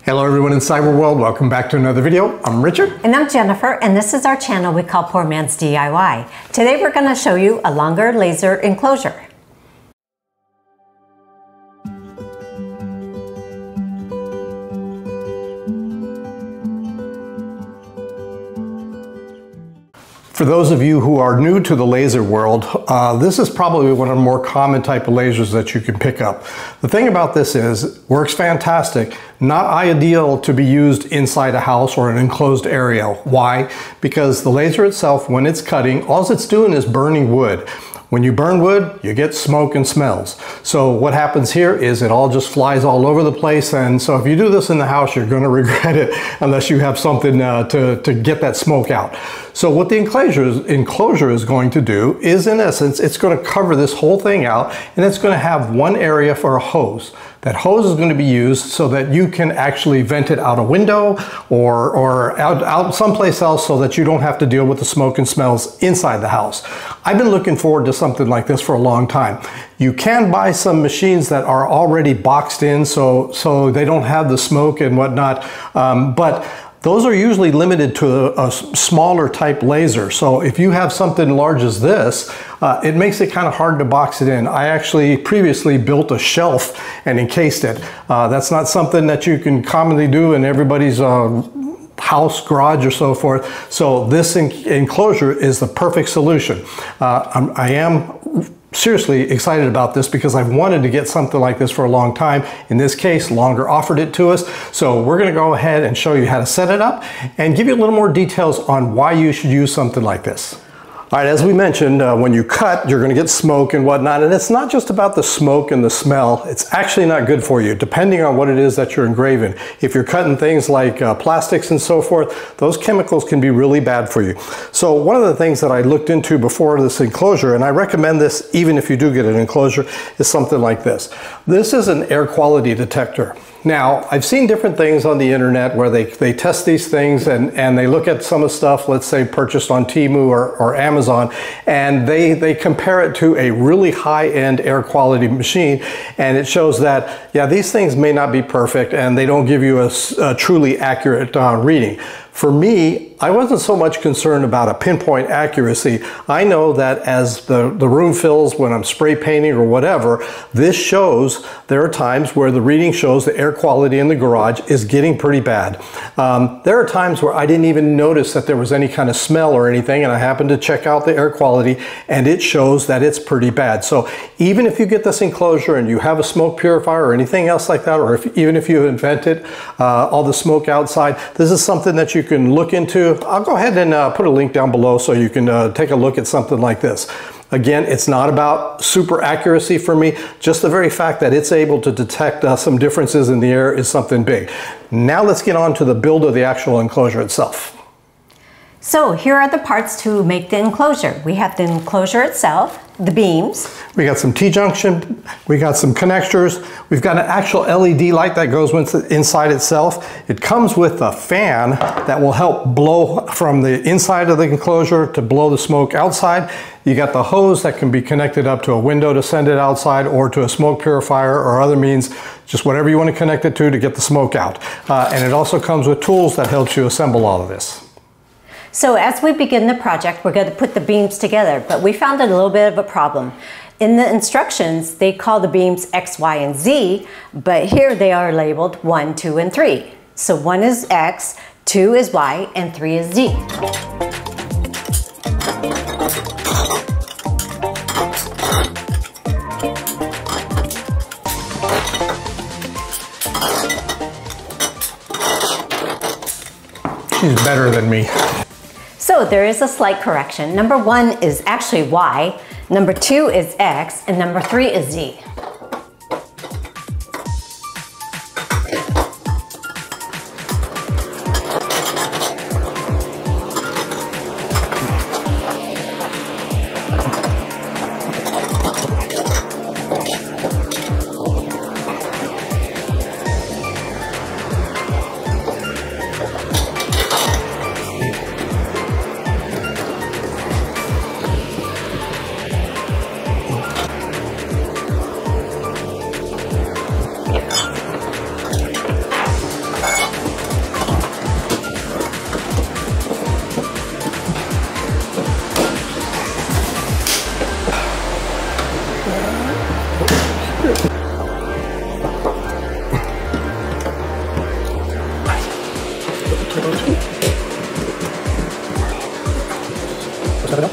Hello everyone in cyber world, welcome back to another video. I'm Richard. And I'm Jennifer, and this is our channel we call Poor Man's DIY. Today we're going to show you a longer laser enclosure. For those of you who are new to the laser world, this is probably one of the more common type of lasers that you can pick up. The thing about this is, works fantastic, not ideal to be used inside a house or an enclosed area. Why? Because the laser itself, when it's cutting, all it's doing is burning wood. When you burn wood, you get smoke and smells. So what happens here is it all just flies all over the place, and so if you do this in the house, you're going to regret it unless you have something to get that smoke out. So what the enclosure is going to do is, in essence, it's going to cover this whole thing out, and it's going to have one area for a hose. That hose is going to be used so that you can actually vent it out a window or out someplace else so that you don't have to deal with the smoke and smells inside the house. I've been looking forward to something like this for a long time. You can buy some machines that are already boxed in so they don't have the smoke and whatnot, but those are usually limited to a smaller type laser. So if you have something large as this, it makes it kind of hard to box it in. I actually previously built a shelf and encased it. That's not something that you can commonly do in everybody's house, garage, or so forth. So this enclosure is the perfect solution. I am seriously excited about this because I've wanted to get something like this for a long time. In this case, Longer offered it to us. So we're going to go ahead and show you how to set it up and give you a little more details on why you should use something like this. All right, as we mentioned, when you cut, you're going to get smoke and whatnot, and it's not just about the smoke and the smell. It's actually not good for you, depending on what it is that you're engraving. If you're cutting things like plastics and so forth, those chemicals can be really bad for you. So one of the things that I looked into before this enclosure, and I recommend this even if you do get an enclosure, is something like this. This is an air quality detector. Now, I've seen different things on the internet where they test these things and they look at some of the stuff, let's say purchased on Temu or Amazon, and they compare it to a really high-end air quality machine, and it shows that, yeah, these things may not be perfect and they don't give you a truly accurate reading. For me, I wasn't so much concerned about a pinpoint accuracy. I know that as the room fills, when I'm spray painting or whatever, this shows there are times where the reading shows the air quality in the garage is getting pretty bad. There are times where I didn't even notice that there was any kind of smell or anything, and I happened to check out the air quality and it shows that it's pretty bad. So even if you get this enclosure and you have a smoke purifier or anything else like that, or even if you invented all the smoke outside, this is something that you can look into. I'll go ahead and put a link down below so you can take a look at something like this. Again, it's not about super accuracy for me, just the very fact that it's able to detect some differences in the air is something big. Now let's get on to the build of the actual enclosure itself. So here are the parts to make the enclosure. We have the enclosure itself, the beams. We got some T-junction, we got some connectors, we've got an actual LED light that goes inside itself. It comes with a fan that will help blow from the inside of the enclosure to blow the smoke outside. You got the hose that can be connected up to a window to send it outside, or to a smoke purifier or other means, just whatever you want to connect it to get the smoke out. And it also comes with tools that helps you assemble all of this. So as we begin the project, we're going to put the beams together, but we found a little bit of a problem. In the instructions, they call the beams X, Y, and Z, but here they are labeled 1, 2, and 3. So 1 is X, 2 is Y, and 3 is Z. She's better than me. So there is a slight correction. Number 1 is actually Y, number 2 is X, and number 3 is Z. Set it up.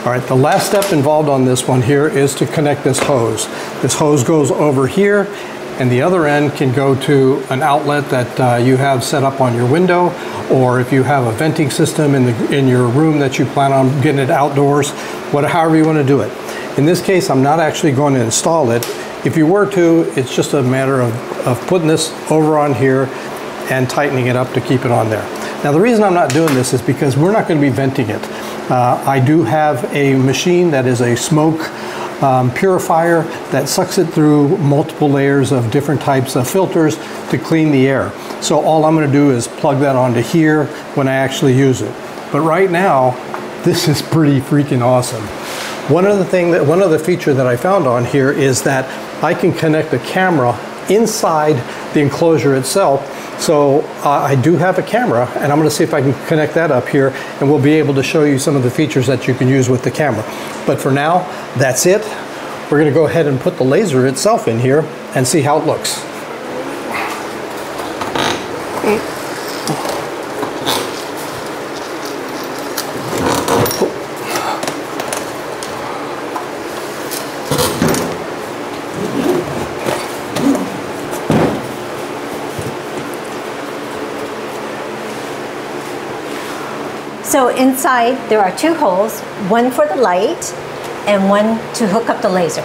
All right, the last step involved on this one here is to connect this hose. This hose goes over here, and the other end can go to an outlet that you have set up on your window, or if you have a venting system in your room that you plan on getting it outdoors, however you want to do it. In this case, I'm not actually going to install it. If you were to, it's just a matter of putting this over on here and tightening it up to keep it on there. Now, the reason I'm not doing this is because we're not going to be venting it. I do have a machine that is a smoke purifier that sucks it through multiple layers of different types of filters to clean the air. So all I'm going to do is plug that onto here when I actually use it. But right now, this is pretty freaking awesome. One of the feature that I found on here is that I can connect the camera inside the enclosure itself. So I do have a camera, and I'm going to see if I can connect that up here, and we'll be able to show you some of the features that you can use with the camera. But for now, that's it. We're going to go ahead and put the laser itself in here and see how it looks. So inside there are two holes, one for the light and one to hook up the laser.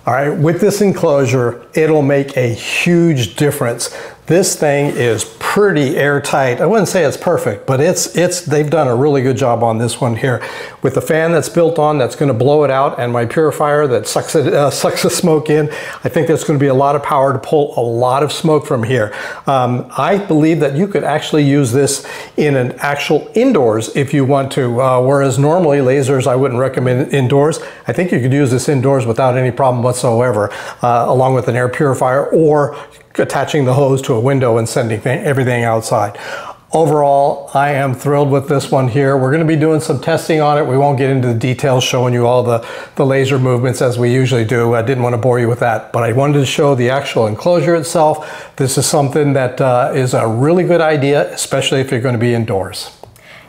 All right, with this enclosure, it'll make a huge difference. This thing is pretty airtight. I wouldn't say it's perfect, but they've done a really good job on this one here. With the fan that's built on, that's going to blow it out, and my purifier that sucks the smoke in, I think there's going to be a lot of power to pull a lot of smoke from here. I believe that you could actually use this in an actual indoors if you want to, whereas normally lasers I wouldn't recommend indoors. I think you could use this indoors without any problem whatsoever, along with an air purifier or attaching the hose to a window and sending everything outside. Overall, I am thrilled with this one here. We're going to be doing some testing on it. We won't get into the details showing you all the laser movements as we usually do. I didn't want to bore you with that, but I wanted to show the actual enclosure itself. This is something that is a really good idea, especially if you're going to be indoors.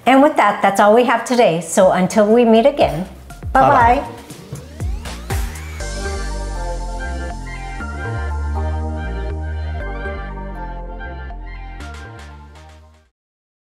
And with that, that's all we have today. So until we meet again, bye-bye.